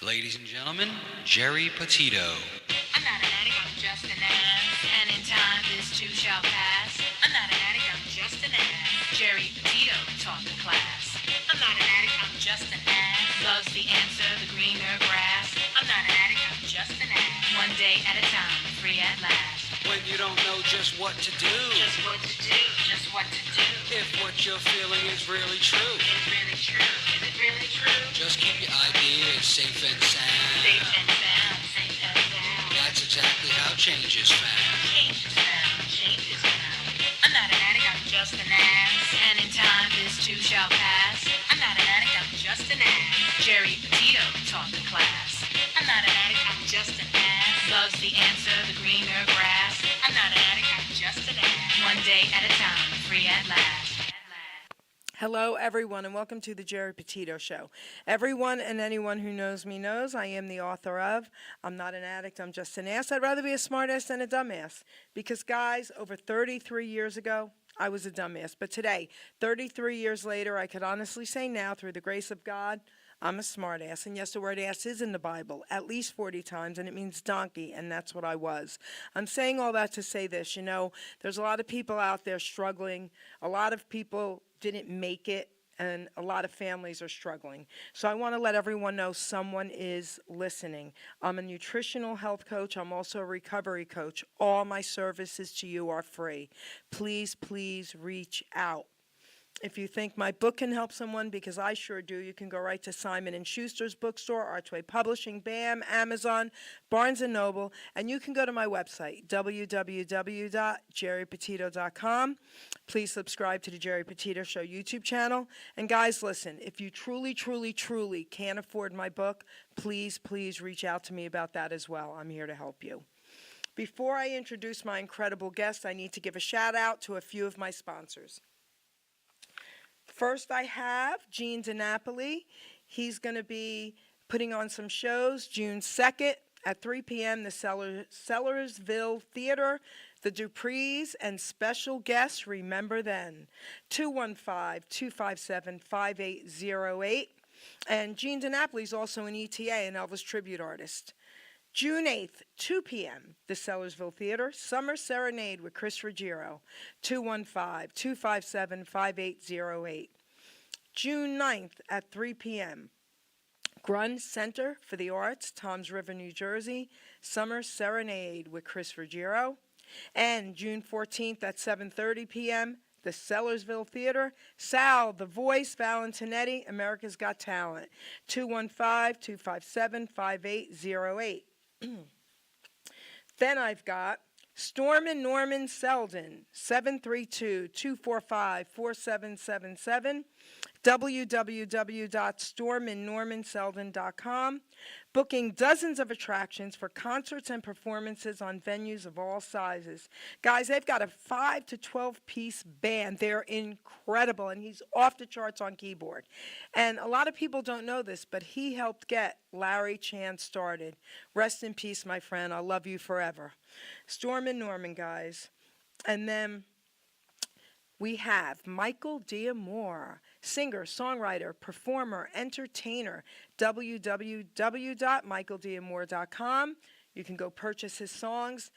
Ladies and gentlemen, Geri Petito. I'm not an addict, I'm just an ass. And in time, this too shall pass. I'm not an addict, I'm just an ass. Geri Petito taught the class. I'm not an addict, I'm just an ass. Loves the answer, the greener grass. I'm not an addict, I'm just an ass. One day at a time, free at last. When you don't know just what to do, Just what to do, just what to do. if what you're feeling is really true, Is really true, is it really true? just keep your ideas safe and sound. Safe and sound, safe and sound. That's exactly how change is found. Change is found, change is found. I'm not an addict, I'm just an ass. And in time, this too shall pass. I'm not an addict, I'm just an ass. Geri Petito taught the class. I'm not an addict, I'm just an ass. Loves the answer, the greener grass. I'm not an addict, I'm just an ass. One day at a time, free at last. Hello, everyone, and welcome to the Geri Petito Show. Everyone and anyone who knows me knows I am the author of I'm Not an Addict, I'm Just an Ass. I'd rather be a smartass than a dumbass. Because, guys, over 33 years ago, I was a dumbass. But today, 33 years later, I could honestly say now, through the grace of God, I'm a smartass. And yes, the word ass is in the Bible at least 40 times, and it means donkey, and that's what I was. I'm saying all that to say this. You know, there's a lot of people out there struggling. A lot of people didn't make it, and a lot of families are struggling. So I want to let everyone know someone is listening. I'm a nutritional health coach. I'm also a recovery coach. All my services to you are free. Please, please reach out. If you think my book can help someone, because I sure do, you can go right to Simon & Schuster's bookstore, Archway Publishing, BAM, Amazon, Barnes & Noble, and you can go to my website, www.geripetito.com. Please subscribe to the Geri Petito Show YouTube channel. And guys, listen, if you truly, truly, truly can't afford my book, please, please reach out to me about that as well. I'm here to help you. Before I introduce my incredible guest, I need to give a shout out to a few of my sponsors. First, I have Gene DiNapoli. He's going to be putting on some shows June 2nd at 3 p.m. the Sellersville Theater, the Duprees, and special guests, remember then, 215-257-5808. And Gene DiNapoli is also an ETA, an Elvis tribute artist. June 8th, 2 p.m., the Sellersville Theater, Summer Serenade with Chris Ruggiero, 215-257-5808. June 9th at 3 p.m., Grun Center for the Arts, Toms River, New Jersey, Summer Serenade with Chris Ruggiero. And June 14th at 7:30 p.m., the Sellersville Theater, Sal, The Voice, Valentinetti, America's Got Talent, 215-257-5808. Then I've got Storm and Norman Selden, 732-245-4777, www.stormandnormanselden.com, booking dozens of attractions for concerts and performances on venues of all sizes. Guys, they've got a 5 to 12-piece band. They're incredible, and he's off the charts on keyboard. And a lot of people don't know this, but he helped get Larry Chan started. Rest in peace, my friend. I'll love you forever. Storm and Norman, guys. And then we have Michael D'Amore, singer, songwriter, performer, entertainer, www.michaeldamore.com. You can go purchase his songs.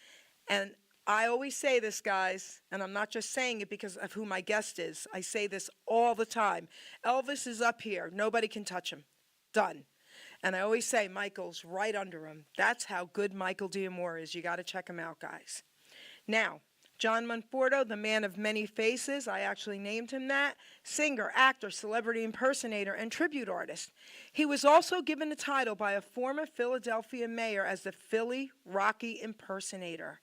And I always say this, guys, and I'm not just saying it because of who my guest is. I say this all the time. Elvis is up here. Nobody can touch him. Done. And I always say Michael's right under him. That's how good Michael D'Amore is. You got to check him out, guys. Now, John Monforto, the man of many faces, I actually named him that, singer, actor, celebrity impersonator, and tribute artist. He was also given a title by a former Philadelphia mayor as the Philly Rocky impersonator.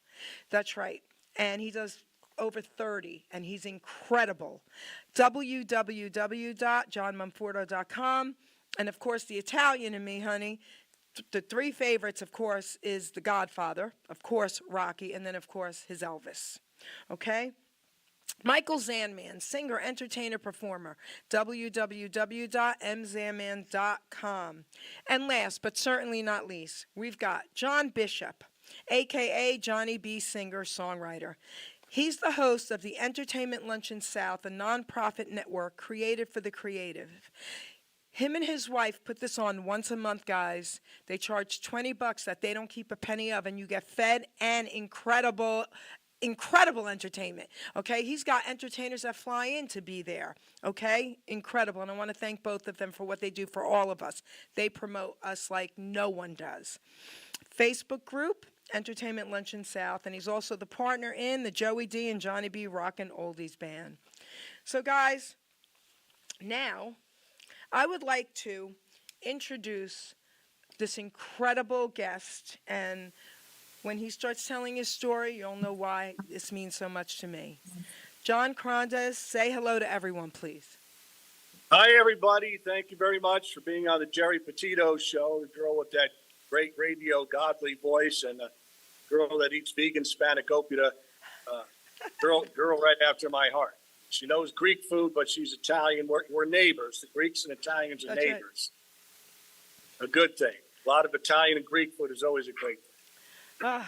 That's right. And he does over 30, and he's incredible. www.johnmonforto.com. And, of course, the Italian in me, honey, the three favorites, of course, is The Godfather, of course, Rocky, and then, of course, his Elvis. Okay? Michael Zanman, singer, entertainer, performer, www.mzanman.com. And last, but certainly not least, we've got John Bishop, a.k.a. Johnny B. Singer, songwriter. He's the host of the Entertainment Luncheon South, a nonprofit network created for the creative. Him and his wife put this on once a month, guys. They charge $20 that they don't keep a penny of, and you get fed and incredible entertainment. Okay, he's got entertainers that fly in to be there. Okay, incredible. And I want to thank both of them for what they do for all of us. They promote us like no one does. Facebook group, Entertainment Luncheon South, and he's also the partner in the Joey D and Johnny B Rockin' Oldies Band. So, guys, now I would like to introduce this incredible guest, and when he starts telling his story, you'll know why this means so much to me. John Krondes, say hello to everyone, please. Hi, everybody. Thank you very much for being on the Geri Petito show, the girl with that great radio godly voice and a girl that eats vegan spanakopita, girl right after my heart. She knows Greek food, but she's Italian. We're neighbors. The Greeks and Italians are That's right. neighbors. A good thing. A lot of Italian and Greek food is always a great thing.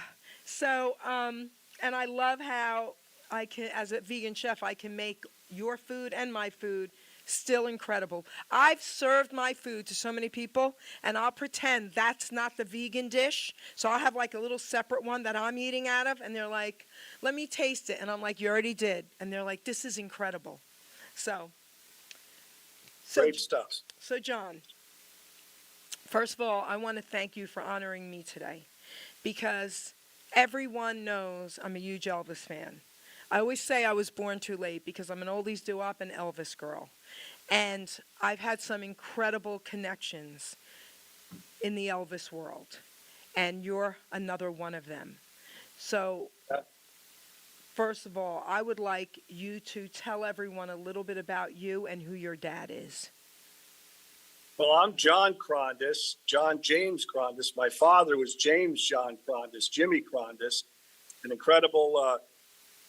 And I love how I can, as a vegan chef, I can make your food and my food still incredible. I've served my food to so many people, and I'll pretend that's not the vegan dish. So I'll have like a little separate one that I'm eating out of, and they're like, let me taste it. And I'm like, you already did. And they're like, this is incredible. So Great stuff. So, John, first of all, I want to thank you for honoring me today, because everyone knows I'm a huge Elvis fan. I always say I was born too late because I'm an oldies doo-wop and Elvis girl. And I've had some incredible connections in the Elvis world, and you're another one of them. So, first of all, I would like you to tell everyone a little bit about you and who your dad is. Well, I'm John Krondes, John James Krondes. My father was James John Krondes, Jimmy Krondes, an incredible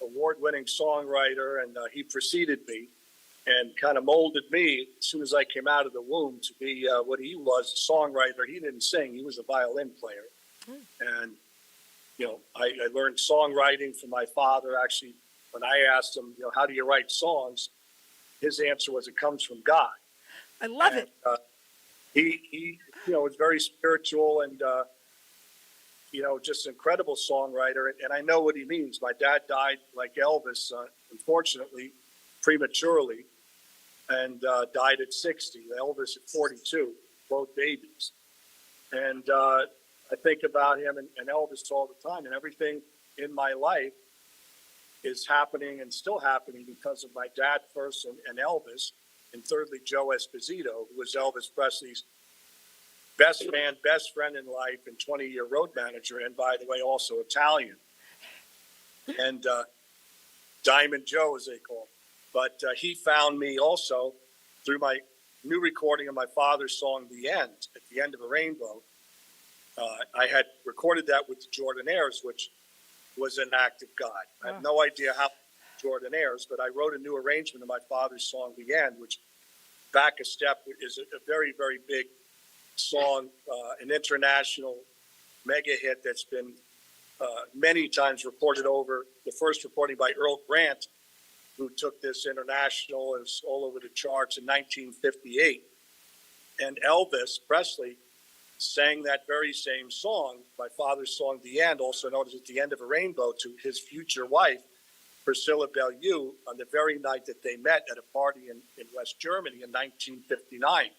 award-winning songwriter, and he preceded me and kind of molded me as soon as I came out of the womb to be what he was, a songwriter. He didn't sing. He was a violin player. And, I learned songwriting from my father. Actually, when I asked him, how do you write songs? His answer was, it comes from God. I love it. He was very spiritual and, just an incredible songwriter. And I know what he means. My dad died like Elvis, unfortunately, prematurely, and died at 60. Elvis at 42, both babies. And I think about him and Elvis all the time. And everything in my life is happening and still happening because of my dad first and Elvis. And thirdly, Joe Esposito, who was Elvis Presley's best man, best friend in life, and 20-year road manager, and by the way, also Italian. And Diamond Joe, as they call him. But he found me also through my new recording of my father's song, The End, at the end of a rainbow. I had recorded that with the Jordanaires, which was an act of God. I have no idea how Jordanaires, but I wrote a new arrangement of my father's song, The End, which, back a step, is a very, very big song, an international mega hit that's been many times recorded over. The first recording by Earl Grant, who took this international, is all over the charts in 1958. And Elvis Presley sang that very same song, my father's song, The End, also known as At the End of a Rainbow, to his future wife, Priscilla Bellew, on the very night that they met at a party in West Germany in 1959.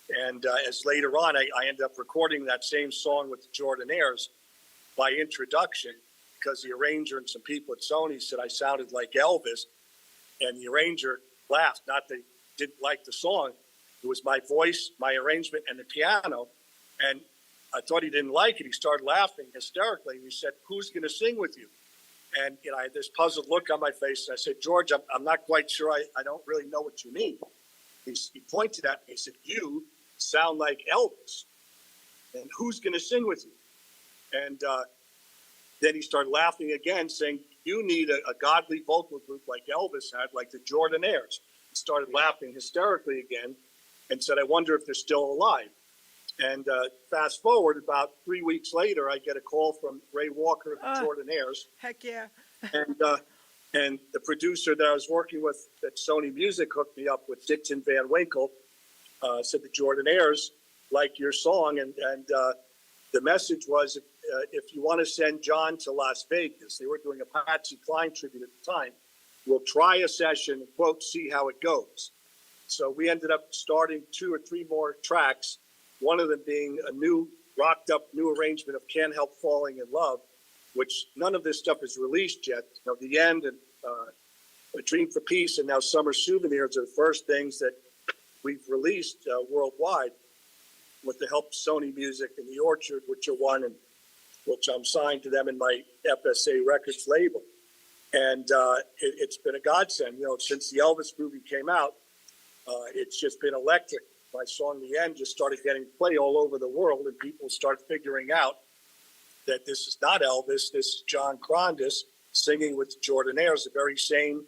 And as later on, I ended up recording that same song with the Jordanaires by introduction, because the arranger and some people at Sony said I sounded like Elvis. And the arranger laughed, not they didn't like the song. It was my voice, my arrangement, and the piano. And I thought he didn't like it. He started laughing hysterically. And he said, who's going to sing with you? And, I had this puzzled look on my face. And I said, George, I'm not quite sure. I don't really know what you mean. He pointed at me. He said, you sound like Elvis. And who's going to sing with you? And then he started laughing again, saying, you need a godly vocal group like Elvis had, like the Jordanaires. He started laughing hysterically again and said, I wonder if they're still alive. And fast forward, about 3 weeks later, I get a call from Ray Walker of the Jordanaires. Heck yeah. And the producer that I was working with at Sony Music hooked me up with Dixon Van Winkle. said the Jordanaires like your song, and the message was if you want to send John to Las Vegas, they were doing a Patsy Cline tribute at the time. We'll try a session, quote, see how it goes. So we ended up starting 2 or 3 more tracks, one of them being a new rocked up new arrangement of Can't Help Falling in Love, which none of this stuff is released yet. You know, The End and A Dream for Peace and now Summer Souvenirs are the first things that we've released worldwide with the help of Sony Music and The Orchard, which are one, and which I'm signed to them in my FSA Records label. And it's been a godsend. You know, since the Elvis movie came out, it's just been electric. My song The End just started getting played all over the world, and people start figuring out that this is not Elvis, this is John Krondes singing with the Jordanaires, the very same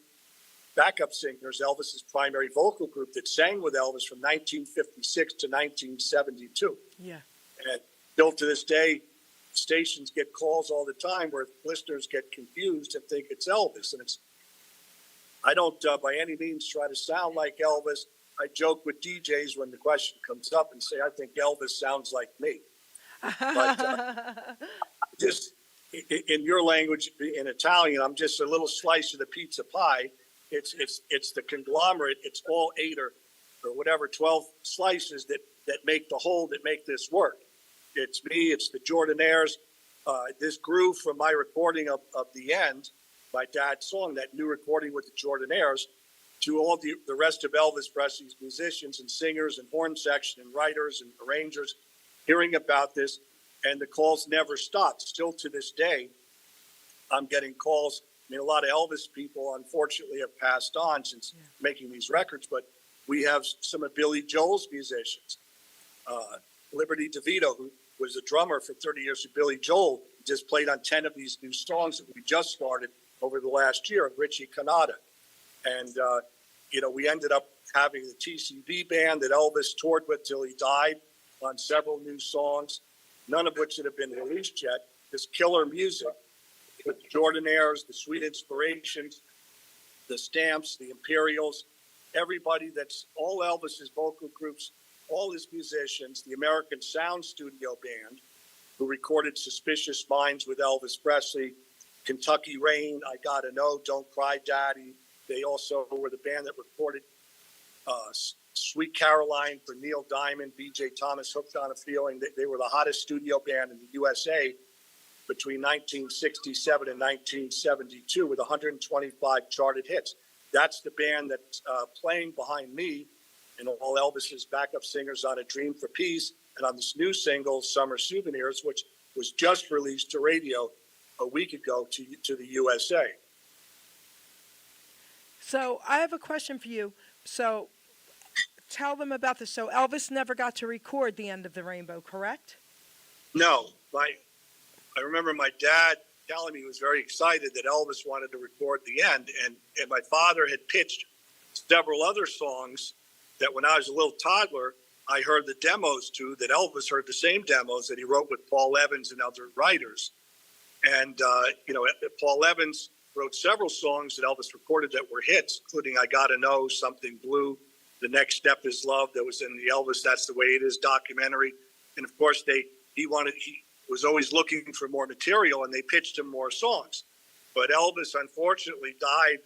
backup singers, Elvis's primary vocal group that sang with Elvis from 1956 to 1972. Yeah. And still to this day, stations get calls all the time where listeners get confused and think it's Elvis. And I don't by any means try to sound like Elvis. I joke with DJs when the question comes up and say, I think Elvis sounds like me. But just in your language, in Italian, I'm just a little slice of the pizza pie. It's the conglomerate. It's all 8 or whatever 12 slices that make the whole, that make this work. It's me. It's the Jordanaires. This grew from my recording of The End, my dad's song, that new recording with the Jordanaires, to all the rest of Elvis Presley's musicians and singers and horn section and writers and arrangers hearing about this, and the calls never stopped. Still to this day, I'm getting calls. I mean, a lot of Elvis people, unfortunately, have passed on since making these records, but we have some of Billy Joel's musicians. Liberty DeVito, who was a drummer for 30 years with Billy Joel, just played on 10 of these new songs that we just started over the last year, Richie Canada. And, we ended up having the TCB band that Elvis toured with till he died on several new songs, none of which have been released yet. This killer music with the Jordanaires, the Sweet Inspirations, the Stamps, the Imperials, everybody that's all Elvis's vocal groups, all his musicians, the American Sound Studio Band, who recorded Suspicious Minds with Elvis Presley, Kentucky Rain, I Gotta Know, Don't Cry Daddy. They also were the band that recorded Sweet Caroline for Neil Diamond, B.J. Thomas, Hooked on a Feeling. They were the hottest studio band in the USA between 1967 and 1972 with 125 charted hits. That's the band that's playing behind me and all Elvis's backup singers on A Dream for Peace and on this new single, Summer Souvenirs, which was just released to radio a week ago to the USA. So I have a question for you. So tell them about this. So Elvis never got to record The End of the Rainbow, correct? No, I remember my dad telling me he was very excited that Elvis wanted to record The End, and my father had pitched several other songs that when I was a little toddler, I heard the demos to, that Elvis heard the same demos that he wrote with Paul Evans and other writers. And, Paul Evans wrote several songs that Elvis recorded that were hits, including I Gotta Know, Something Blue, The Next Step Is Love, that was in the Elvis That's the Way It Is documentary. And of course, he was always looking for more material, and they pitched him more songs. But Elvis, unfortunately, died,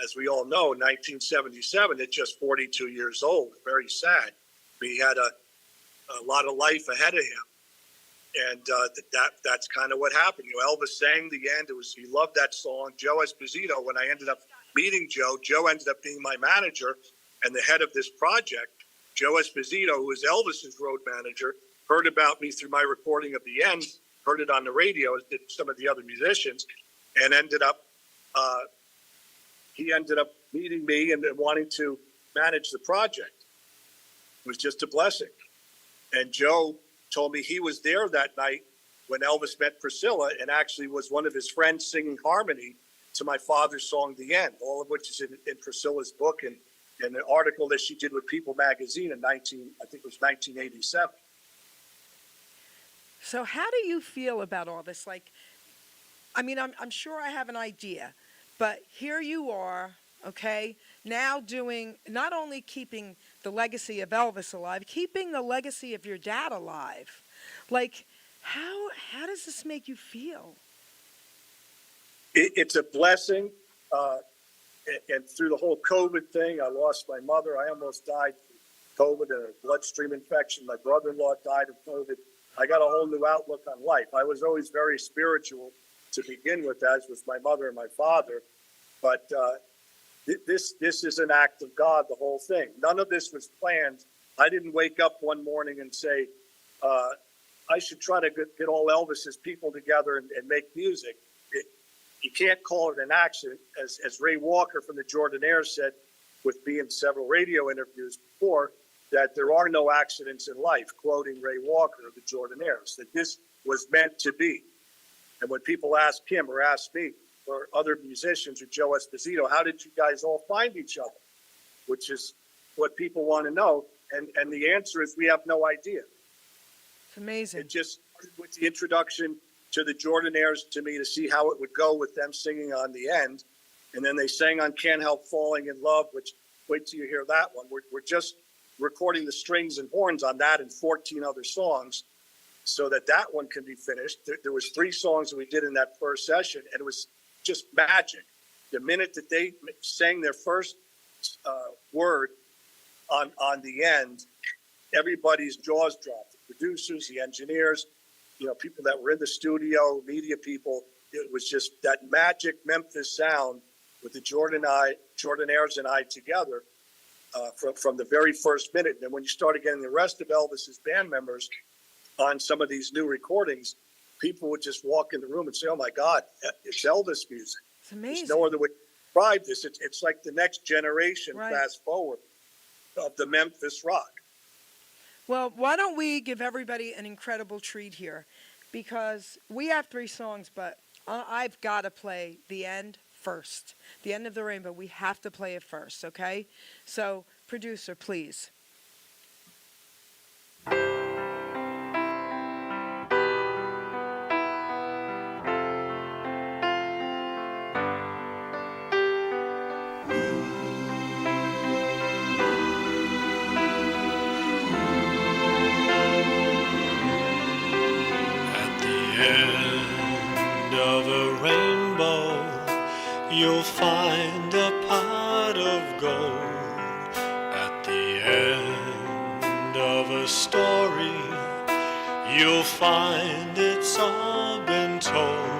as we all know, in 1977 at just 42 years old. Very sad. He had a lot of life ahead of him. And that's kind of what happened. Elvis sang The End. He loved that song. Joe Esposito, when I ended up meeting Joe ended up being my manager and the head of this project. Joe Esposito, who was Elvis's road manager, heard about me through my recording of The End, heard it on the radio, as did some of the other musicians, and he ended up meeting me and wanting to manage the project. It was just a blessing. And Joe told me he was there that night when Elvis met Priscilla and actually was one of his friends singing harmony to my father's song, The End, all of which is in Priscilla's book and an article that she did with People magazine in 1987. So how do you feel about all this? I'm sure I have an idea, but here you are, okay, now doing, not only keeping the legacy of Elvis alive, keeping the legacy of your dad alive. Like, how does this make you feel? It's a blessing. And through the whole COVID thing, I lost my mother. I almost died from COVID and a bloodstream infection. My brother-in-law died of COVID. I got a whole new outlook on life. I was always very spiritual to begin with, as was my mother and my father. But this is an act of God, the whole thing. None of this was planned. I didn't wake up one morning and say, I should try to get all Elvis's people together and make music. You can't call it an accident. As Ray Walker from the Jordanaires said with me in several radio interviews before, that there are no accidents in life, quoting Ray Walker of the Jordanaires, that this was meant to be. And when people ask him or ask me or other musicians or Joe Esposito, how did you guys all find each other? Which is what people want to know. And the answer is we have no idea. It's amazing. It just, with the introduction to the Jordanaires to me to see how it would go with them singing on the end. And then they sang on Can't Help Falling in Love, which, wait till you hear that one. We're just recording the strings and horns on that and 14 other songs so that one can be finished. There was 3 songs that we did in that first session, and it was just magic. The minute that they sang their first word on the end, everybody's jaws dropped. The producers, the engineers, people that were in the studio, media people. It was just that magic Memphis sound with the Jordanaires and I together from the very first minute. And then when you started getting the rest of Elvis's band members on some of these new recordings, people would just walk in the room and say, "Oh my God, it's Elvis music." It's amazing. There's no other way to describe this. It's like the next generation, right, fast forward, of the Memphis rock. Well, why don't we give everybody an incredible treat here? Because we have 3 songs, but I've got to play the end first. The end of the rainbow. We have to play it first, okay? So, producer, please. You'll find a pot of gold at the end of a story. You'll find it's all been told.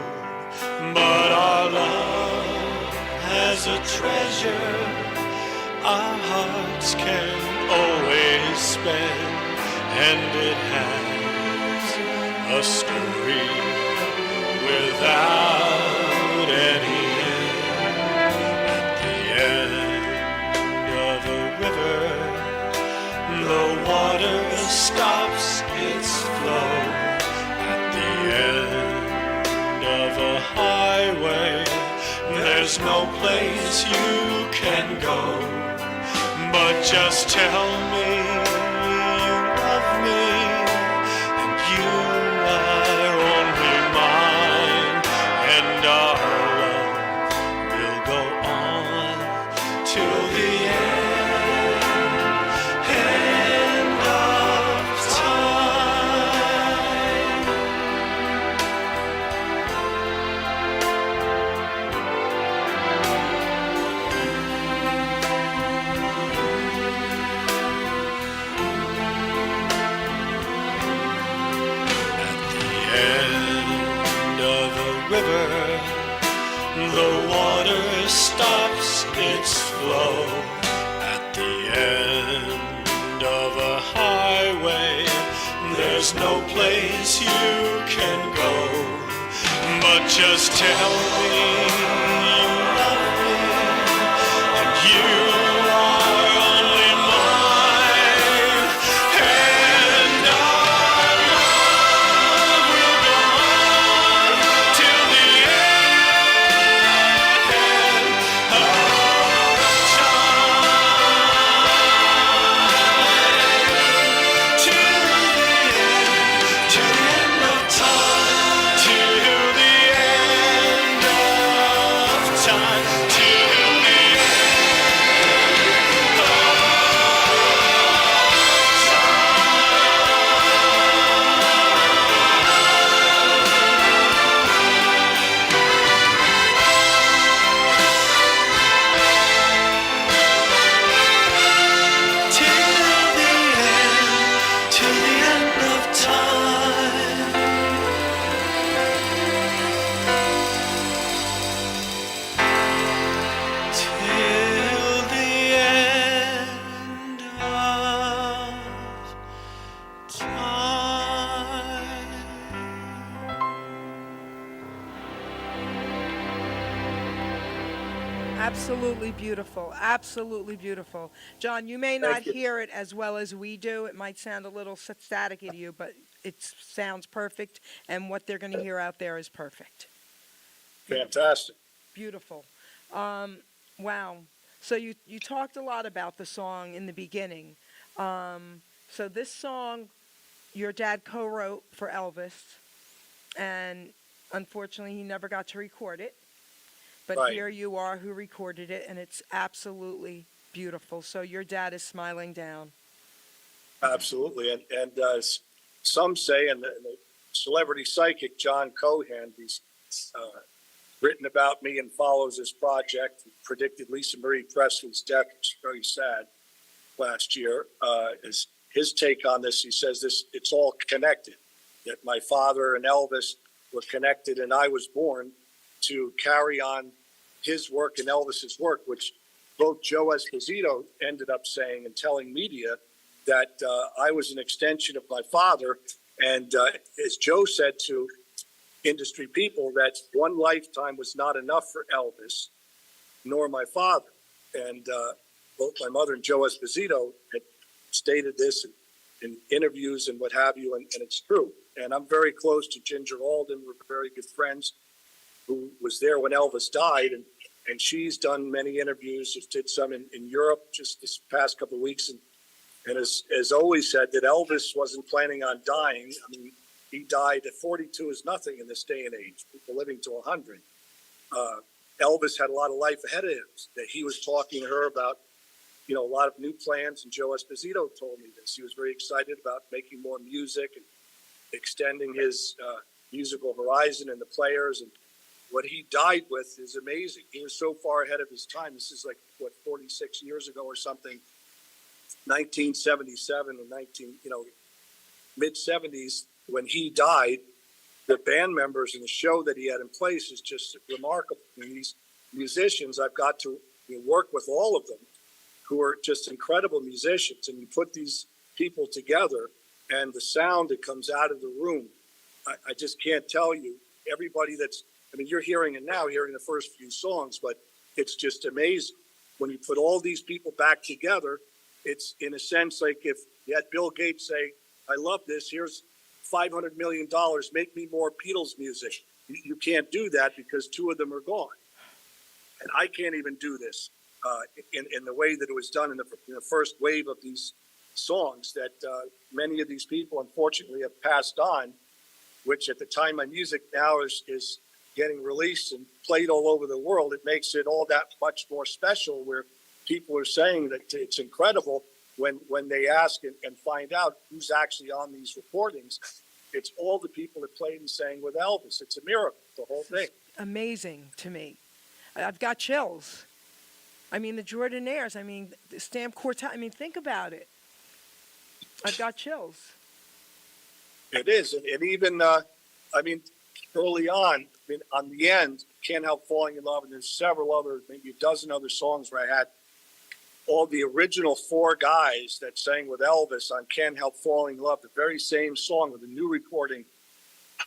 But our love has a treasure our hearts can always spend, and it has a story without any water stops its flow at the end of a highway. There's no place you can go, but just tell me you love me, and you are only mine, and our love will go on till the end. The water stops its flow at the end of a highway. There's no place you can go, but just tell me you love me, and you are only mine, and our love will go on till the end. Of Absolutely beautiful. Absolutely beautiful. John, you may not Thank you. hear it as well as we do. It might sound a little staticky to you, but it sounds perfect, and what they're going to hear out there is perfect. Fantastic. Beautiful. Um, wow. So you talked a lot about the song in the beginning. So this song, your dad co-wrote for Elvis, and unfortunately, he never got to record it. But Right. here you are who recorded it, and it's absolutely beautiful. So your dad is smiling down. Absolutely. And some say, and the celebrity psychic John Cohan, he's uh, written about me and follows this project. He predicted Lisa Marie Presley's death, which is very sad, last year. Is his take on this? He says it's all connected. That my father and Elvis were connected, and I was born to carry on his work and Elvis's work, which both Joe Esposito ended up saying and telling media that I was an extension of my father. And as Joe said to industry people, that one lifetime was not enough for Elvis, nor my father. And both my mother and Joe Esposito had stated this in interviews and what have you, and it's true. And I'm very close to Ginger Alden. We're very good friends, who was there when Elvis died, and she's done many interviews, just did some in Europe just this past couple of weeks, and has always said that Elvis wasn't planning on dying. I mean, he died at 42 is nothing in this day and age, people living to 100. Elvis had a lot of life ahead of him, that he was talking to her about, a lot of new plans, and Joe Esposito told me this. He was very excited about making more music and extending his musical horizon and the players, and what he died with is amazing. He was so far ahead of his time. This is like, 46 years ago or something, 1977 and mid 70s when he died. The band members and the show that he had in place is just remarkable. I mean, these musicians, I've got to work with all of them who are just incredible musicians. And you put these people together and the sound that comes out of the room, I just can't tell you. Everybody you're hearing it now, hearing the first few songs, but it's just amazing. When you put all these people back together, it's in a sense like if you had Bill Gates say, I love this, here's $500 million, make me more Beatles music. You can't do that because two of them are gone. And I can't even do this in the way that it was done in the first wave of these songs that many of these people unfortunately have passed on, which at the time my music now is getting released and played all over the world. It makes it all that much more special, where people are saying that it's incredible when they ask and find out who's actually on these recordings. It's all the people that played and sang with Elvis. It's a miracle, the whole thing. Amazing to me. I've got chills. I mean, the Jordanaires, the Stamp Quartet, think about it. I've got chills. It is. And even, early on the end, Can't Help Falling in Love, and there's several other, maybe a dozen other songs where I had all the original four guys that sang with Elvis on Can't Help Falling in Love, the very same song with a new recording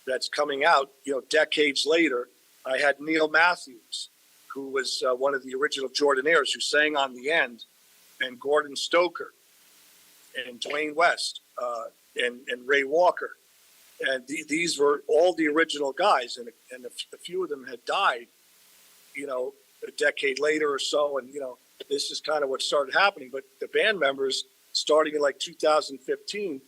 that's coming out, decades later. I had Neil Matthews, who was one of the original Jordanaires, who sang on the end, and Gordon Stoker, and Dwayne West, and Ray Walker. And these were all the original guys, and a few of them had died, a decade later or so, and, this is kind of what started happening. But the band members, starting in like 2015,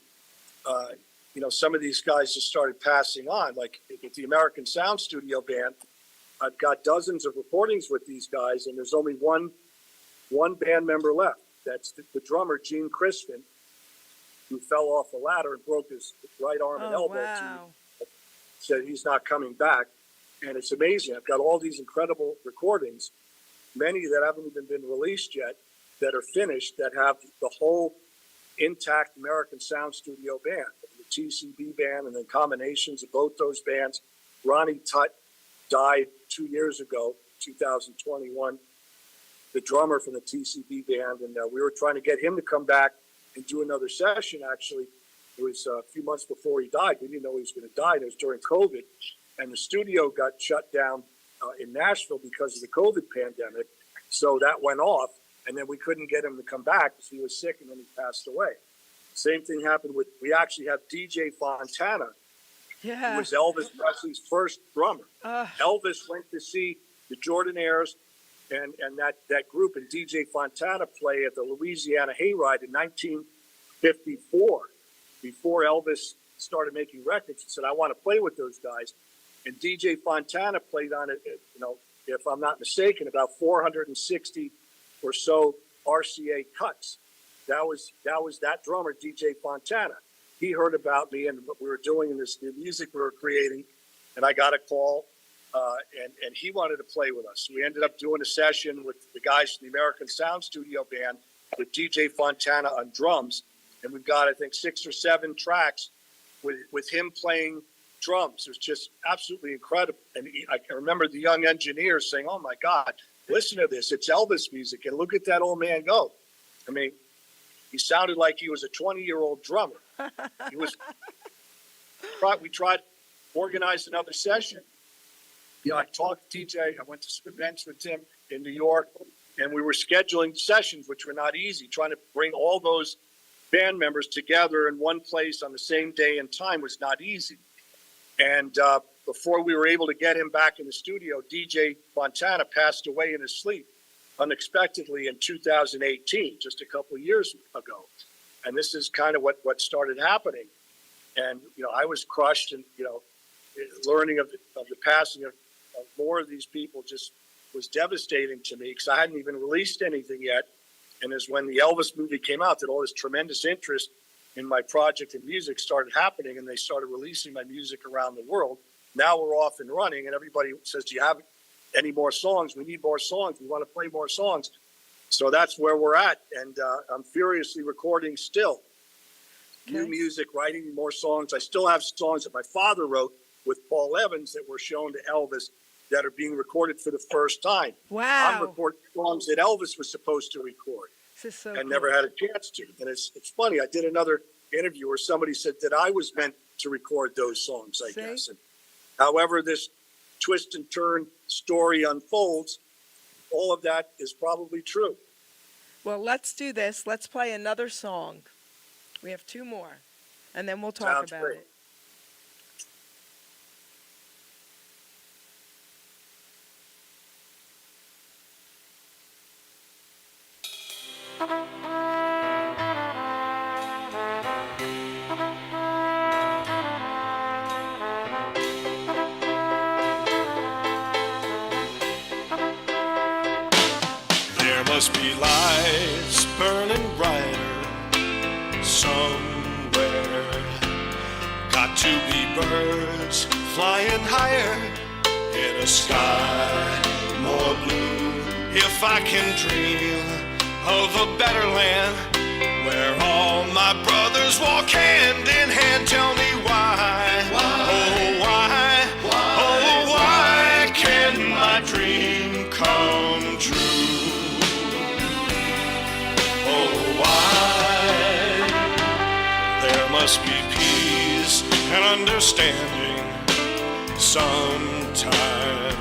some of these guys just started passing on. Like with the American Sound Studio Band, I've got dozens of recordings with these guys, and there's only one band member left. That's the drummer, Gene Crispin, who fell off the ladder and broke his right arm and elbow. Wow. Said he's not coming back. And it's amazing. I've got all these incredible recordings, many that haven't even been released yet, that are finished, that have the whole intact American Sound Studio Band, the TCB band, and then combinations of both those bands. Ronnie Tutt died 2 years ago, 2021, the drummer from the TCB band. And we were trying to get him to come back and do another session. Actually, it was a few months before he died. We didn't know he was going to die. And it was during COVID, and the studio got shut down in Nashville because of the COVID pandemic. So that went off, and then we couldn't get him to come back because he was sick, and then he passed away. Same thing happened with, we actually have DJ Fontana, who Yeah. was Elvis Presley's first drummer. Uh, Elvis went to see the Jordanaires and that group, and DJ Fontana play at the Louisiana Hayride in 1954, before Elvis started making records. He said, I want to play with those guys. And DJ Fontana played on it, if I'm not mistaken, about 460 or so RCA cuts. That was that drummer, DJ Fontana. He heard about me and what we were doing in this new music we were creating, and I got a call, and he wanted to play with us. We ended up doing a session with the guys from the American Sound Studio Band with DJ Fontana on drums, and we've got, I think, 6 or 7 tracks with him playing drums. It was just absolutely incredible. And I can remember the young engineers saying, oh my God, listen to this. It's Elvis music. And look at that old man go. I mean, he sounded like he was a 20-year-old drummer. We tried to organize another session. I talked to TJ. I went to some events with him in New York, and we were scheduling sessions, which were not easy. Trying to bring all those band members together in one place on the same day and time was not easy. And before we were able to get him back in the studio, DJ Fontana passed away in his sleep unexpectedly in 2018, just a couple of years ago. And this is kind of what started happening. And, I was crushed, and, learning of the passing of more of these people just was devastating to me, because I hadn't even released anything yet. And as when the Elvis movie came out, that all this tremendous interest in my project and music started happening, and they started releasing my music around the world. Now we're off and running, and everybody says, do you have any more songs? We need more songs. We want to play more songs. So that's where we're at. And I'm furiously recording still. New music, writing more songs. I still have songs that my father wrote with Paul Evans that were shown to Elvis that are being recorded for the first time. wow. I'm recording songs that Elvis was supposed to record This is so and cool. never had a chance to. And it's funny. I did another interview where somebody said that I was meant to record those songs, I See? guess. And however this twist and turn story unfolds, all of that is probably true. Well, let's do this. Let's play another song. We have 2 more, and then we'll talk Sounds about great. it. There must be lights burning brighter somewhere. Got to be birds flying higher in a sky more blue. If I can dream of a better land where all my brothers walk hand in hand, tell me why? Oh, why? Oh, why can my dream come true? Oh, why? There must be peace and understanding sometime.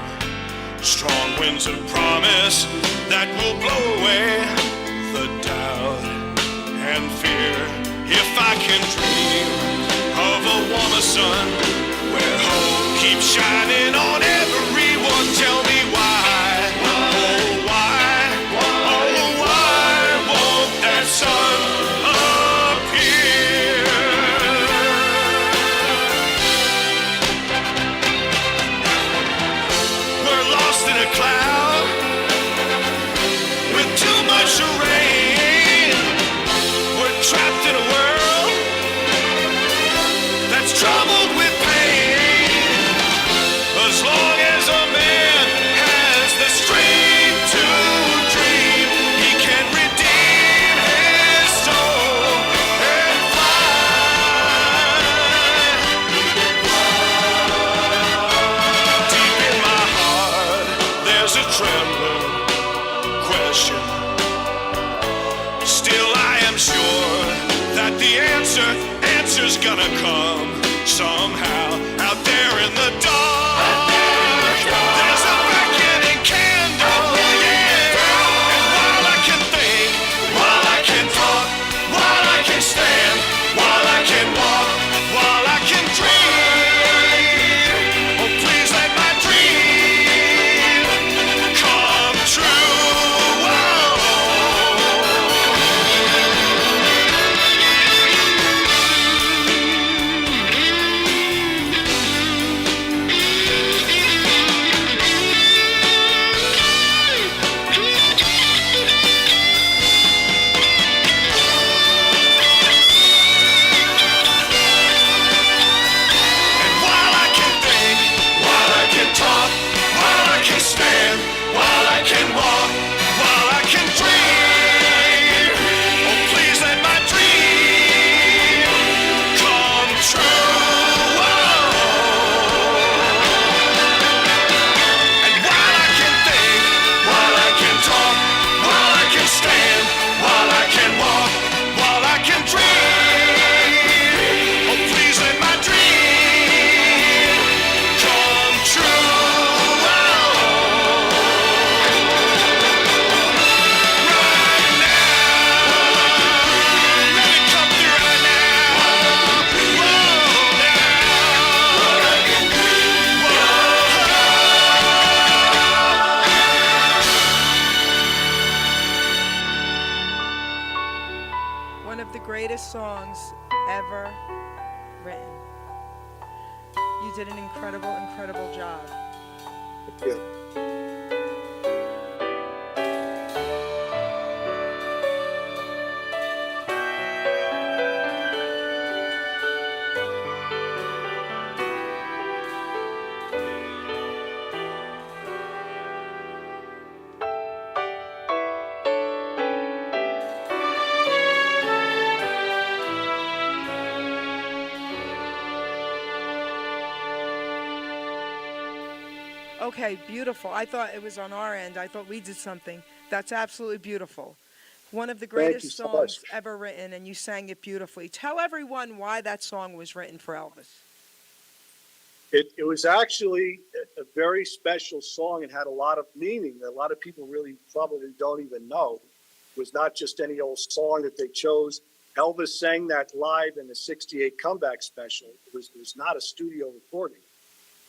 Strong winds of promise that will blow away the doubt and fear. If I can dream of a warmer sun where hope keeps shining on everyone, tell me why? Oh, why? Oh, why won't that sun appear? We're lost in a cloud with too much rain. We're trapped in a world that's troubled with pain. As long as a man has the strength to dream, he can redeem his soul and fly. Deep in my heart, there's a trembling question. Still, I am sure that the answer's gonna come somehow. Out there in the dark, there's a beckoning candle. Yeah. You did an incredible job. Thank you. Okay, beautiful. I thought it was on our end. I thought we did something. That's absolutely beautiful. One of the Thank you greatest so much. songs ever written, and you sang it beautifully. Tell everyone why that song was written for Elvis. It was actually a very special song. It had a lot of meaning that a lot of people really probably don't even know. It was not just any old song that they chose. Elvis sang that live in the 68 comeback special. It was not a studio recording.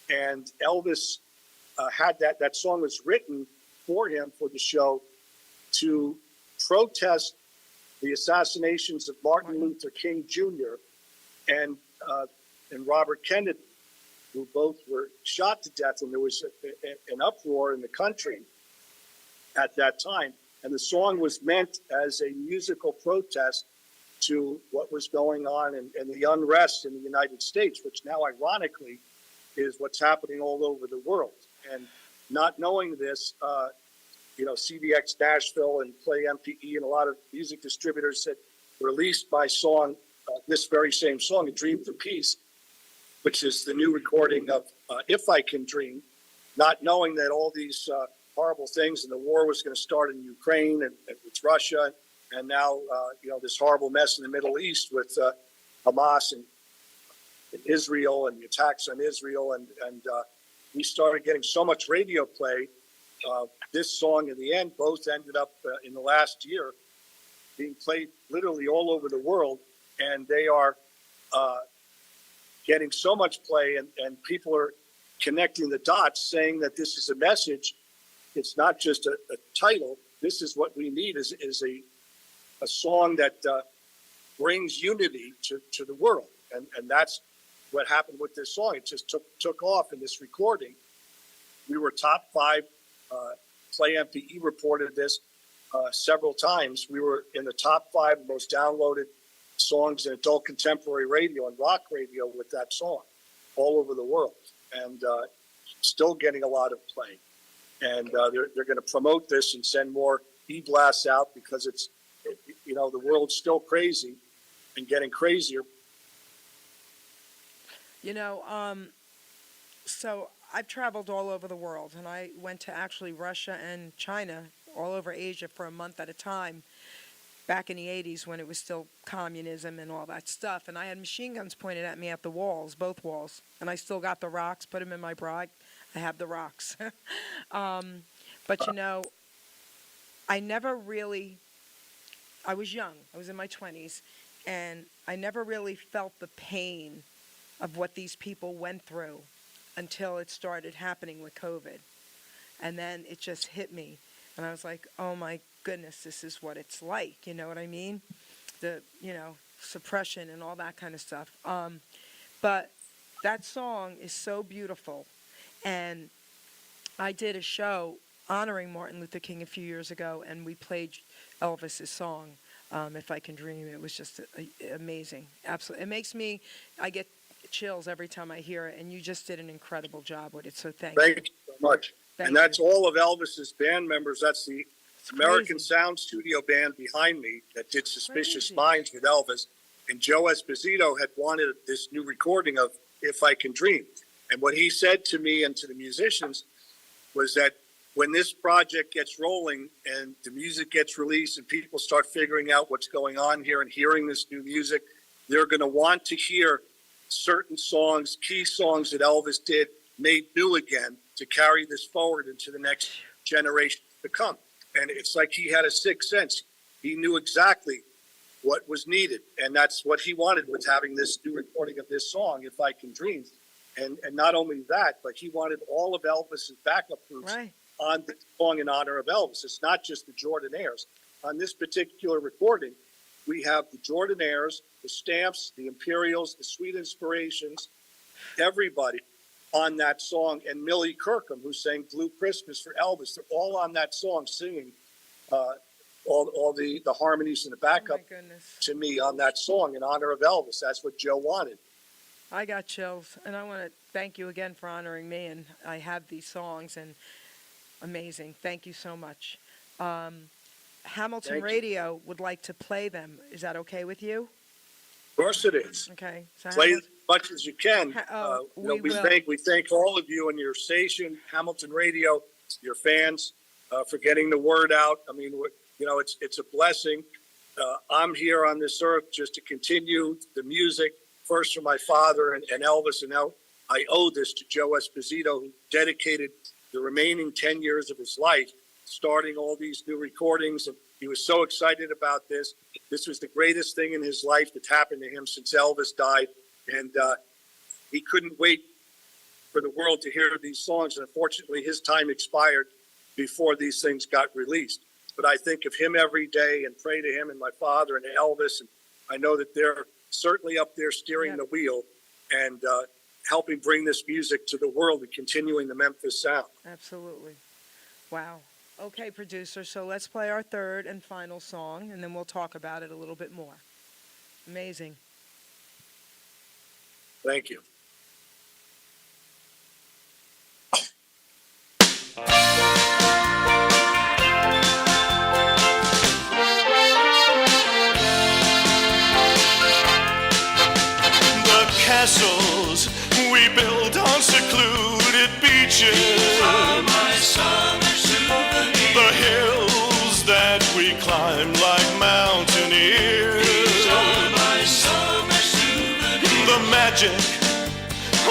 And Elvis had that song was written for him for the show to protest the assassinations of Martin Luther King Jr. and Robert Kennedy, who both were shot to death, and there was an uproar in the country at that time. And the song was meant as a musical protest to what was going on and the unrest in the United States, which now, ironically, is what's happening all over the world. And not knowing this, CDX Nashville and Play MPE and a lot of music distributors had released my song, this very same song, A Dream for Peace, which is the new recording of If I Can Dream, not knowing that all these horrible things and the war was going to start in Ukraine and with Russia, and now, this horrible mess in the Middle East with Hamas and Israel and the attacks on Israel. And we started getting so much radio play. This song, in the end, both ended up in the last year being played literally all over the world. And they are getting so much play, and people are connecting the dots, saying that this is a message. It's not just a title. This is what we need is a song that brings unity to the world. And that's what happened with this song. It just took off in this recording. We were top 5. Play MPE reported this several times. We were in the top 5 most downloaded songs in adult contemporary radio and rock radio with that song all over the world, and still getting a lot of play. And they're going to promote this and send more e-blasts out because the world's still crazy and getting crazier. So I've traveled all over the world, and I went to actually Russia and China, all over Asia for a month at a time, back in the 80s when it was still communism and all that stuff. And I had machine guns pointed at me at the walls, both walls. And I still got the rocks, put them in my bra. I have the rocks. But, I was young. I was in my 20s. And I never really felt the pain of what these people went through until it started happening with COVID. And then it just hit me. And I was like, oh my goodness, this is what it's like. You know what I mean? The, suppression and all that kind of stuff. But that song is so beautiful. And I did a show honoring Martin Luther King a few years ago, and we played Elvis's song, If I Can Dream. It was just amazing. Absolutely. I get chills every time I hear it, and you just did an incredible job with it, so thank you. Thank you so much. And that's all of Elvis's band members. That's the American Sound Studio band behind me that did Suspicious Minds with Elvis. And Joe Esposito had wanted this new recording of If I Can Dream. And what he said to me and to the musicians was that when this project gets rolling and the music gets released and people start figuring out what's going on here and hearing this new music, they're going to want to hear certain songs, key songs that Elvis did, made new again to carry this forward into the next generation to come. And it's like he had a sixth sense. He knew exactly what was needed. And that's what he wanted with having this new recording of this song, If I Can Dream. And not only that, but he wanted all of Elvis's backup groups on the song in honor of Elvis. It's not just the Jordanaires. On this particular recording, we have the Jordanaires, the Stamps, the Imperials, the Sweet Inspirations, everybody on that song, and Millie Kirkham, who sang Blue Christmas for Elvis. They're all on that song singing all the harmonies and the Oh my backup goodness. to me on that song in honor of Elvis. That's what Joe wanted. I got chills, and I want to thank you again for honoring me. And I have these songs, and amazing. Thank you so much. Hamilton Thank you. Radio would like to play them. Is that okay with you? Of course it is. Okay. So Play Hamil- as much as you can. we will. We thank all of you and your station, Hamilton Radio, your fans, for getting the word out. I mean, it's a blessing. I'm here on this earth just to continue the music, first for my father and Elvis, and now I owe this to Joe Esposito, who dedicated the remaining 10 years of his life, starting all these new recordings. And he was so excited about this. This was the greatest thing in his life that's happened to him since Elvis died. And he couldn't wait for the world to hear these songs. And unfortunately, his time expired before these things got released. But I think of him every day and pray to him and my father and Elvis. And I know that they're certainly up there steering the wheel and helping bring this music to the world and continuing the Memphis sound. Absolutely. Wow. Okay, producer. So let's play our third and final song, and then we'll talk about it a little bit more. Amazing. Thank you. The castles we build on secluded beaches, the hills that we climb like mountaineers, the magic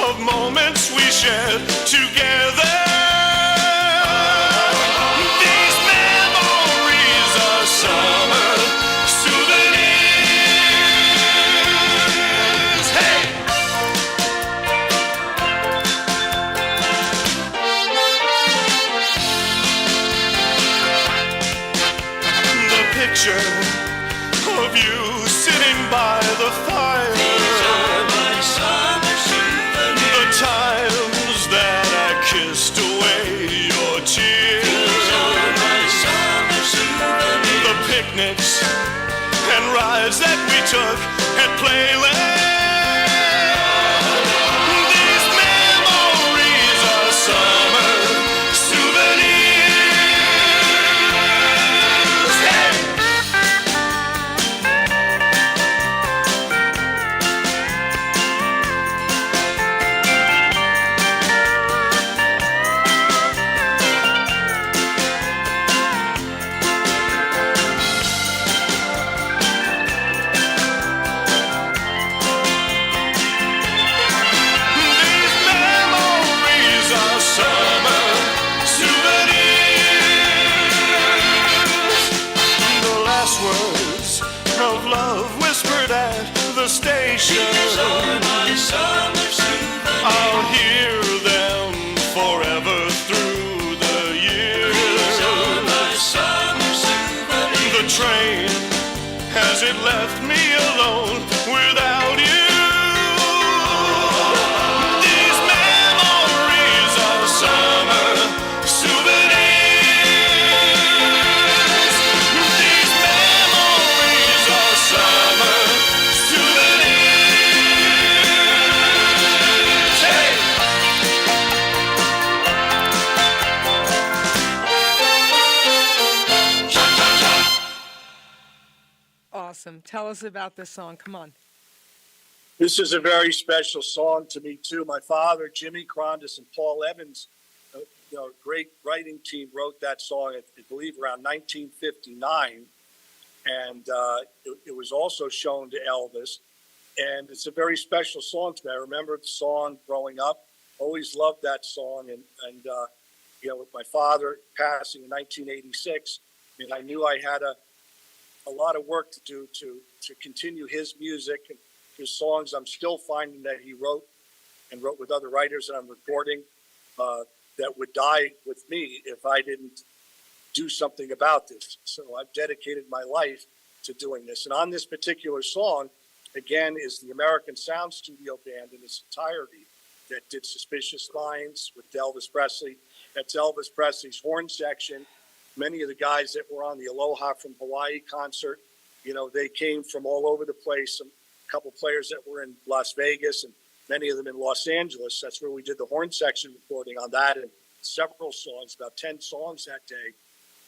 of moments we shared together. These memories are summer souvenirs. Hey! The picture of you sitting by the fire, the times that I kissed away your tears, the picnics and rides that we took at Playland. These memories are summer souvenirs. Hey! These memories are summer souvenirs. The last words of love whispered at the station, I'll hear them forever through the years. The train, has it left me alone without you? These memories are summer souvenirs. These memories are summer souvenirs. Hey! Awesome. Tell us about this song. Come on. This is a very special song to me, too. My father, Jimmy Krondes, and Paul Evans, great writing team, wrote that song, I believe, around 1959. And it was also shown to Elvis. And it's a very special song to me. I remember the song growing up. Always loved that song. And with my father passing in 1986, and I knew I had a lot of work to do to continue his music and his songs. I'm still finding that he wrote with other writers that I'm recording that would die with me if I didn't do something about this. So I've dedicated my life to doing this. And on this particular song, again, is the American Sound Studio Band in its entirety. that did Suspicious Minds with Elvis Presley. That's Elvis Presley's horn section. Many of the guys that were on the Aloha from Hawaii concert, they came from all over the place. A couple players that were in Las Vegas and many of them in Los Angeles. That's where we did the horn section recording on that, and several songs, about 10 songs that day.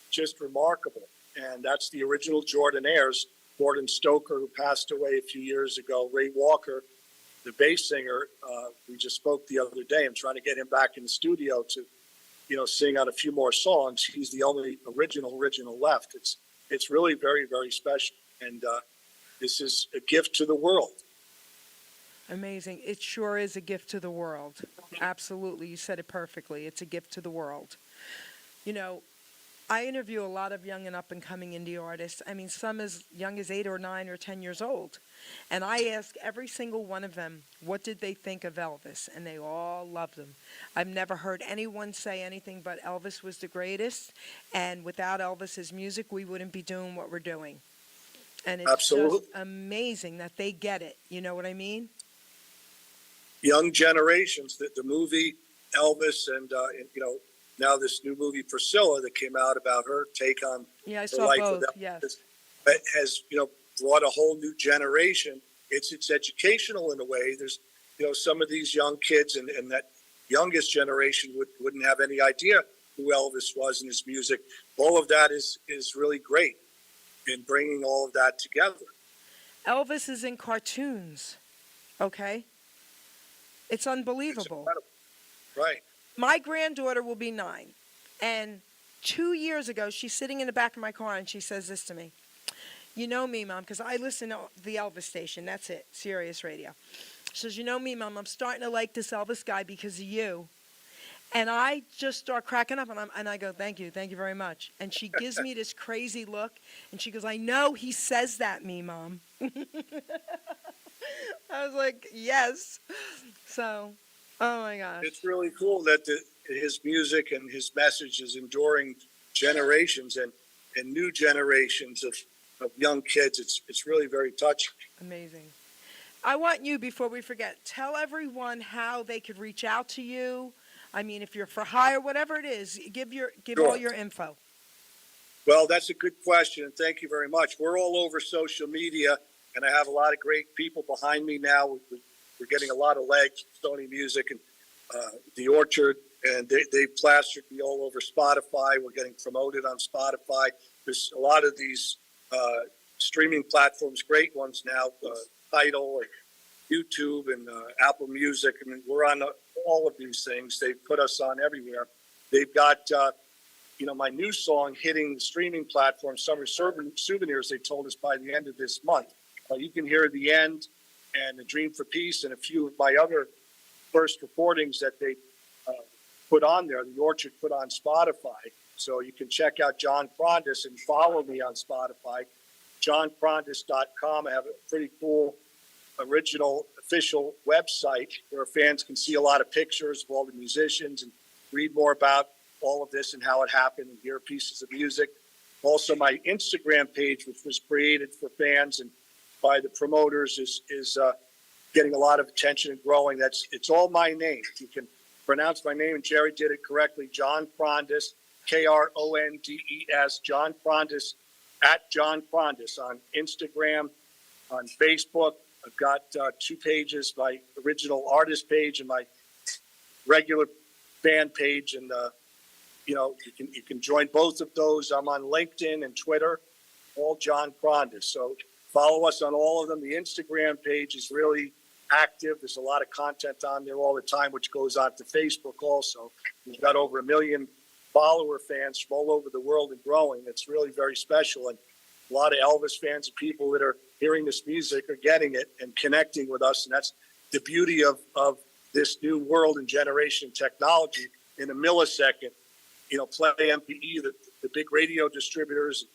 Just remarkable. And that's the original Jordanaires. Gordon Stoker, who passed away a few years ago, Ray Walker, the bass singer, we just spoke the other day. I'm trying to get him back in the studio to, sing on a few more songs. He's the only original left. It's really very, very special. And this is a gift to the world. Amazing. It sure is a gift to the world. Absolutely. You said it perfectly. It's a gift to the world. I interview a lot of young and up-and-coming indie artists. I mean, some as young as 8 or 9 or 10 years old. And I ask every single one of them, what did they think of Elvis? And they all loved him. I've never heard anyone say anything but Elvis was the greatest. And without Elvis's music, we wouldn't be doing what we're doing. And it's Absolutely. just amazing that they get it. You know what I mean? Young generations, the movie Elvis and now this new movie Priscilla that came out about her take on Yeah, I the saw life both, of Elvis yes. that has brought a whole new generation. It's educational in a way. There's some of these young kids and that youngest generation wouldn't have any idea who Elvis was and his music. All of that is really great in bringing all of that together. Elvis is in cartoons, okay? It's unbelievable. It's right. My granddaughter will be 9, and 2 years ago, she's sitting in the back of my car, and she says this to me. You know me, Mom, because I listen to the Elvis station. That's it, Sirius Radio. She says, you know me, Mom, I'm starting to like this Elvis guy because of you. And I just start cracking up, and I go, thank you very much. And she gives me this crazy look, and she goes, I know he says that, me, Mom. I was like, yes. So, oh my gosh. It's really cool that his music and his message is enduring generations and new generations of young kids. It's really very touching. Amazing. I want you, before we forget, tell everyone how they could reach out to you. I mean, if you're for hire, whatever it is, give Sure. all your info. Well, that's a good question, and thank you very much. We're all over social media, and I have a lot of great people behind me now. We're getting a lot of legs, Sony Music and The Orchard, and they've plastered me all over Spotify. We're getting promoted on Spotify. There's a lot of these streaming platforms, great ones now, Tidal and YouTube and Apple Music. I mean, we're on all of these things. They've put us on everywhere. They've got, my new song hitting the streaming platform, Summer Souvenirs, they told us by the end of this month. You can hear The End and The Dream for Peace and a few of my other first recordings that they put on there. The Orchard put on Spotify. So you can check out John Krondes and follow me on Spotify, johnkrondes.com. I have a pretty cool original official website where fans can see a lot of pictures of all the musicians and read more about all of this and how it happened and hear pieces of music. Also, my Instagram page, which was created for fans and by the promoters, is getting a lot of attention and growing. It's all my name. You can pronounce my name, and Jerry did it correctly. John Krondes, Krondes, John Krondes, at John Krondes on Instagram, on Facebook. I've got 2 pages, my original artist page and my regular fan page. And, you can join both of those. I'm on LinkedIn and Twitter, all John Krondes. So follow us on all of them. The Instagram page is really active. There's a lot of content on there all the time, which goes on to Facebook also. We've got over 1 million follower fans from all over the world and growing. It's really very special. And a lot of Elvis fans and people that are hearing this music are getting it and connecting with us. And that's the beauty of this new world and generation technology. In a millisecond, Play MPE, the big radio distributors,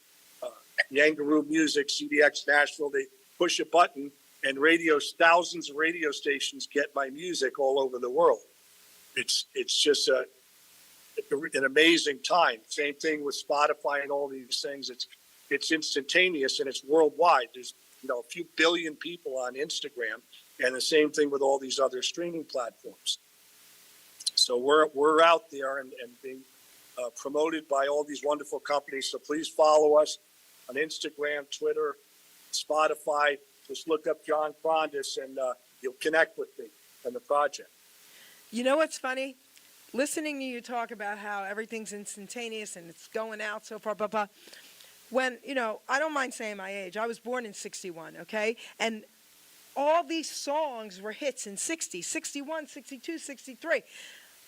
Yangaroo Music, CDX Nashville, they push a button and thousands of radio stations get my music all over the world. It's just an amazing time. Same thing with Spotify and all these things. It's instantaneous and it's worldwide. There's a few billion people on Instagram, and the same thing with all these other streaming platforms. So we're out there and being promoted by all these wonderful companies. So please follow us on Instagram, Twitter, Spotify. Just look up John Krondes and you'll connect with me and the project. You know what's funny? Listening to you talk about how everything's instantaneous and it's going out so far, blah, blah. When, I don't mind saying my age. I was born in 61, okay? And all these songs were hits in 60, 61, 62, 63.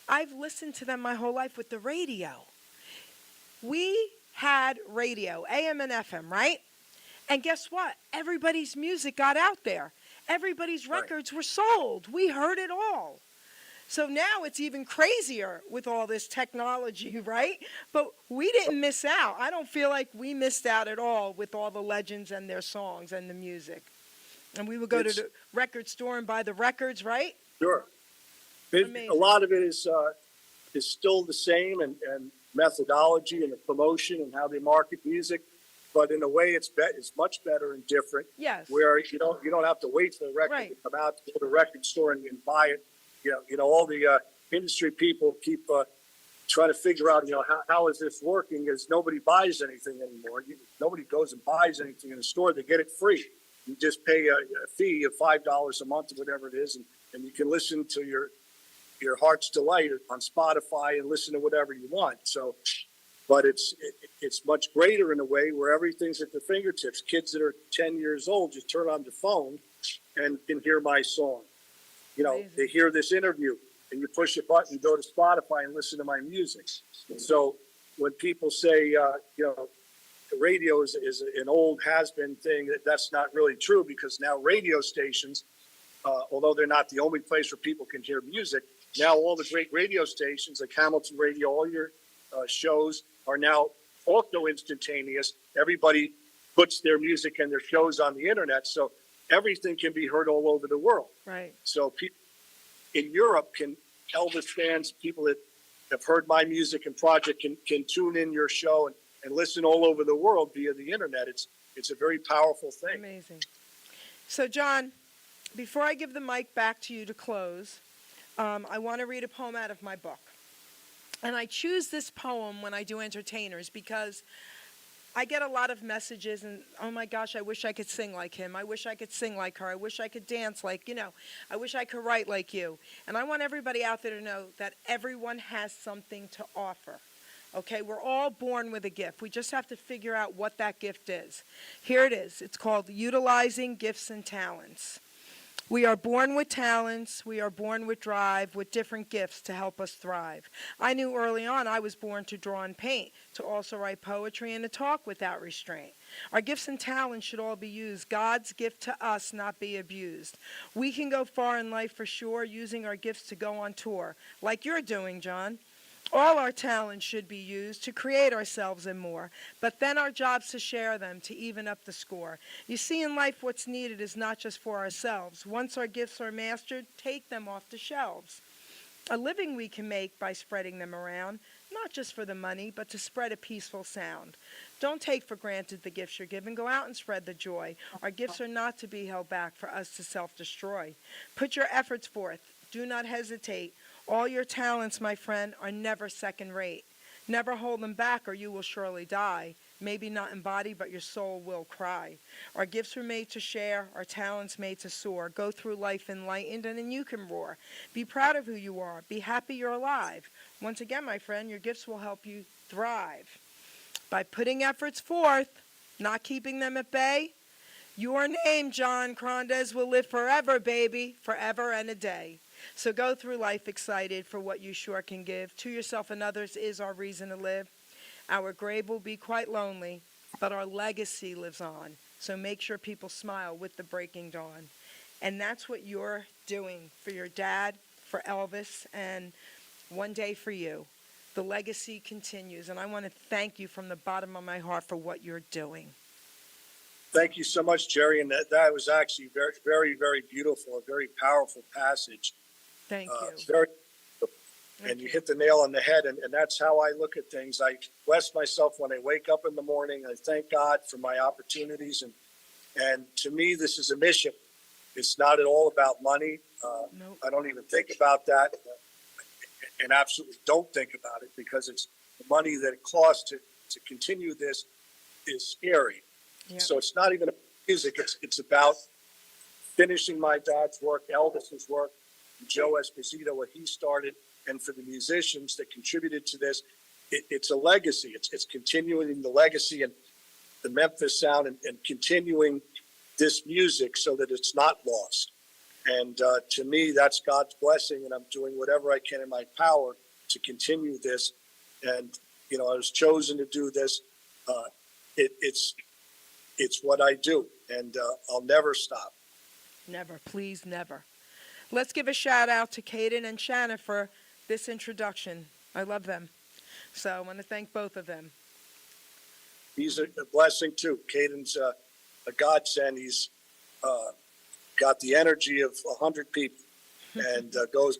I've listened to them my whole life with the radio. We had radio, AM and FM, right? And guess what? Everybody's music got out there. Everybody's records were sold. We heard it all. So now it's even crazier with all this technology, right? But we didn't miss out. I don't feel like we missed out at all with all the legends and their songs and the music. And we would go to the record store and buy the records, right? Sure. A lot of it is still the same and methodology and the promotion and how they market music. But in a way, it's much better and different. Yes. Where you don't have to wait for the record to come out to go to the record store and buy it. All the industry people keep trying to figure out, how is this working? Because nobody buys anything anymore. Nobody goes and buys anything in the store. They get it free. You just pay a fee of $5 a month or whatever it is, and you can listen to your heart's delight on Spotify and listen to whatever you want. So, but it's much greater in a way where everything's at their fingertips. Kids that are 10 years old just turn on the phone and can hear my song. They hear this interview and you push a button, go to Spotify and listen to my music. So when people say, the radio is an old has-been thing, that's not really true, because now radio stations, although they're not the only place where people can hear music, now all the great radio stations like Hamilton Radio, all your shows are now also instantaneous. Everybody puts their music and their shows on the internet, so everything can be heard all over the world. Right. So in Europe, Elvis fans, people that have heard my music and project can tune in your show and listen all over the world via the internet. It's a very powerful thing. Amazing. So, John, before I give the mic back to you to close, I want to read a poem out of my book. And I choose this poem when I do entertainers because I get a lot of messages and, oh my gosh, I wish I could sing like him. I wish I could sing like her. I wish I could dance like, I wish I could write like you. And I want everybody out there to know that everyone has something to offer. Okay, we're all born with a gift. We just have to figure out what that gift is. Here it is. It's called Utilizing Gifts and Talents. We are born with talents. We are born with drive, with different gifts to help us thrive. I knew early on I was born to draw and paint, to also write poetry and to talk without restraint. Our gifts and talents should all be used. God's gift to us, not be abused. We can go far in life for sure, using our gifts to go on tour, like you're doing, John. All our talents should be used to create ourselves and more, but then our job's to share them, to even up the score. You see, in life, what's needed is not just for ourselves. Once our gifts are mastered, take them off the shelves. A living we can make by spreading them around, not just for the money, but to spread a peaceful sound. Don't take for granted the gifts you're given. Go out and spread the joy. Our gifts are not to be held back for us to self-destroy. Put your efforts forth. Do not hesitate. All your talents, my friend, are never second rate. Never hold them back or you will surely die. Maybe not in body, but your soul will cry. Our gifts were made to share, our talents made to soar. Go through life enlightened and then you can roar. Be proud of who you are. Be happy you're alive. Once again, my friend, your gifts will help you thrive. By putting efforts forth, not keeping them at bay, your name, John Krondes, will live forever, baby, forever and a day. So go through life excited for what you sure can give. To yourself and others is our reason to live. Our grave will be quite lonely, but our legacy lives on. So make sure people smile with the breaking dawn. And that's what you're doing for your dad, for Elvis, and one day for you. The legacy continues, and I want to thank you from the bottom of my heart for what you're doing. Thank you so much, Jerry. And that was actually very, very, very beautiful, a very powerful passage. Thank you. Very, Thank and you hit the nail on the head. And that's how I look at things. I bless myself when I wake up in the morning. I thank God for my opportunities. And to me, this is a mission. It's not at all about money. Nope. I don't even think about that. and absolutely don't think about it because it's the money that it costs to continue this is scary. Yeah. So it's not even about music. It's about finishing my dad's work, Elvis's work, Joe Esposito, what he started, and for the musicians that contributed to this, it's a legacy. It's continuing the legacy and the Memphis sound and continuing this music so that it's not lost. And to me, that's God's blessing, and I'm doing whatever I can in my power to continue this. And I was chosen to do this. It's what I do, and I'll never stop. Never, please, never. Let's give a shout out to Caden and Shanna for this introduction. I love them. So I want to thank both of them. He's a blessing too. Caden's a godsend. He's got the energy of 100 people and goes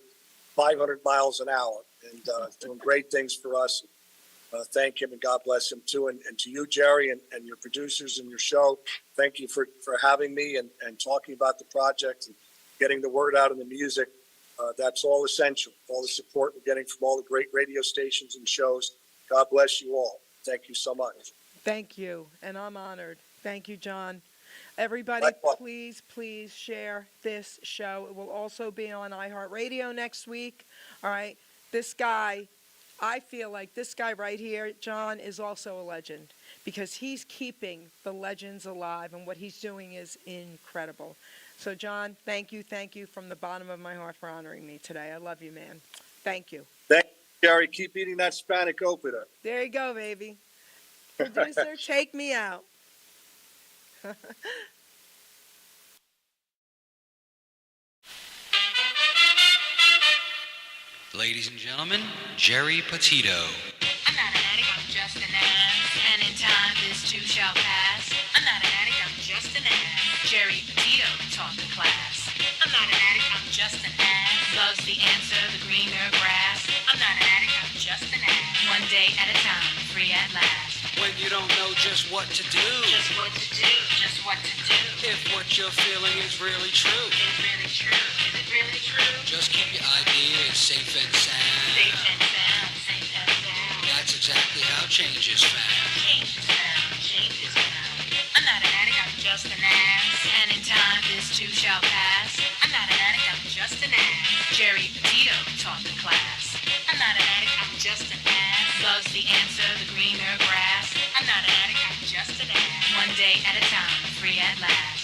500 miles an hour and doing great things for us. Thank him and God bless him too. And to you, Jerry, and your producers and your show, thank you for having me and talking about the project and getting the word out in the music. That's all essential. All the support we're getting from all the great radio stations and shows. God bless you all. Thank you so much. Thank you, and I'm honored. Thank you, John. Everybody, Likewise. please share this show. It will also be on iHeartRadio next week. All right, this guy, I feel like this guy right here, John, is also a legend because he's keeping the legends alive, and what he's doing is incredible. So, John, thank you from the bottom of my heart for honoring me today. I love you, man. Thank you. Thank you, Jerry. Keep eating that Hispanic opener. There you go, baby. Producer, take me out. Ladies and gentlemen, Geri Petito. I'm not an addict, I'm just an ass. And in time, this too shall pass. I'm not an addict, I'm just an ass. Geri Petito taught the class. I'm not an addict, I'm just an ass. Loves the answer, the greener grass. I'm not an addict, I'm just an ass. One day at a time, free at last. When you don't know just what to do. Just what to do, just what to do. If what you're feeling is really true. Is really true, is it really true? Just keep your ideas safe and sound. Safe and sound, safe and sound. That's exactly how change is found. Change is found, change is found. I'm not an addict, I'm just an ass. And in time, this too shall pass. I'm not an addict, I'm just an ass. Geri Petito taught the class. I'm not an addict, I'm just an ass. Loves the answer, the greener grass. I'm not an addict, I'm just an ass. One day at a time, free at last.